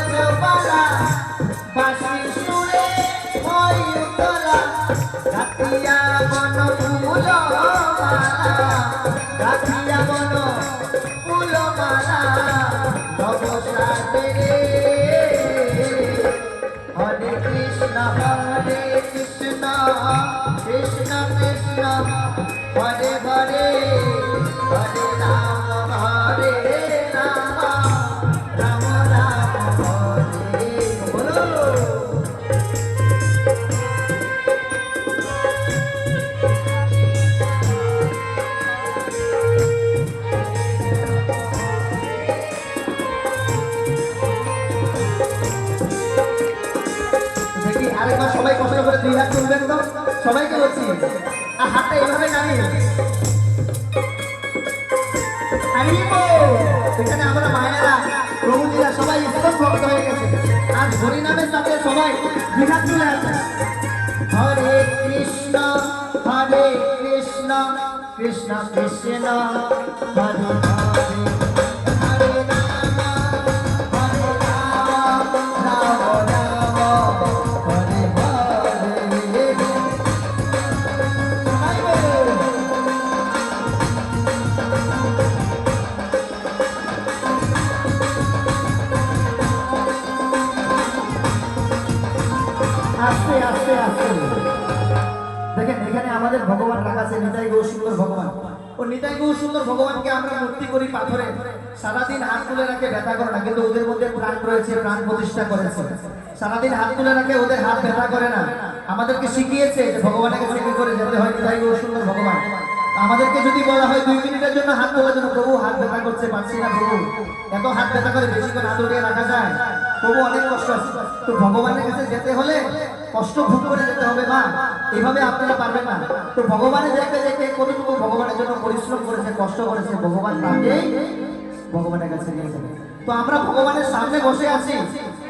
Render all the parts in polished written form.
ব্রজবালা বাঁশি সুরে হয় উতলা গাতিয়া বন ফুল মালা গাতিয়া বন ফুল মালা নব সাজে রে হরে কৃষ্ণ কৃষ্ণ কৃষ্ণ কৃষ্ণ হরে হরে হরে রাম রাম রাম হরে বলো। দেখি আরেকবার সবাই কষ্ট করে দুই হাত তুলবেন তো, সবাইকে বলছি আর হাতটা এইভাবে নামিয়ে এখানে আমরা মায়েরা প্রভুজিরা সবাই ইসকন ভক্ত হয়ে গেছে আর হরিনামের সাথে সবাই দুই হাত তুলে আছে। হরে কৃষ্ণ কৃষ্ণ কৃষ্ণ কৃষ্ণ হরে হরে হরে রাম রাম রাম হরে হরে। আস্তে আস্তে আস্তে দেখেন এখানে আমাদের ভগবান রাখা আছে নিতাই গৌর সুন্দর ভগবান। ও নিতাই গৌর সুন্দর ভগবানকে আমরা মূর্তি করি পাথরে, সারাদিন হাত তুলে রাখে, ব্যথা করে না, কিন্তু ওদের মধ্যে প্রাণ রয়েছে, প্রাণ প্রতিষ্ঠা করেছে। সারাদিন হাত তুলে রাখে, ওদের হাত ব্যথা করে না। আমাদেরকে শিখিয়েছে যে ভগবানের কাছে কি করে যেতে হয় নিতাই গৌর সুন্দর ভগবান। আমাদেরকে যদি বলা হয় 2 মিনিটের জন্য হাত তোলার জন্য, প্রভু হাত ব্যথা করছে পারছি না প্রভু, এত হাত ব্যথা করে বেশিক্ষণ হাত উঠিয়ে রাখা যায়, প্রভু অনেক কষ্ট আছে। তো ভগবানের কাছে যেতে হলে কষ্ট ভোগ করে যেতে হবে মা, এভাবে আপনারা পারবেন না। তো ভগবানের যেতে যেতে কতটুকু ভগবানের জন্য পরিশ্রম করেছে, কষ্ট করেছে, ভগবান তাকেই ভগবানের কাছে নিয়ে যাবে। তো আমরা ভগবানের সামনে বসে আছি,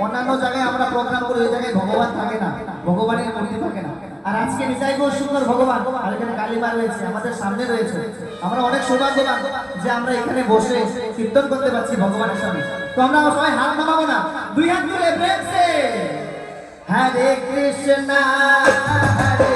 অন্যান্য জায়গায় আমরা প্রোগ্রাম করি, ওই জায়গায় ভগবান থাকে না, ভগবানের মূর্তি থাকে না। আর আজকে নিতাই গৌর সুন্দর ভগবান আর এখানে কালীমা রয়েছে, আমাদের সামনে রয়েছে। আমরা অনেক সৌভাগ্যবান যে আমরা এখানে বসে কীর্তন করতে পারছি ভগবানের সামনে। তো আমরা সবাই হাত নামাবো না, 2 হাত তুলে প্রেম সে হরে কৃষ্ণ হরে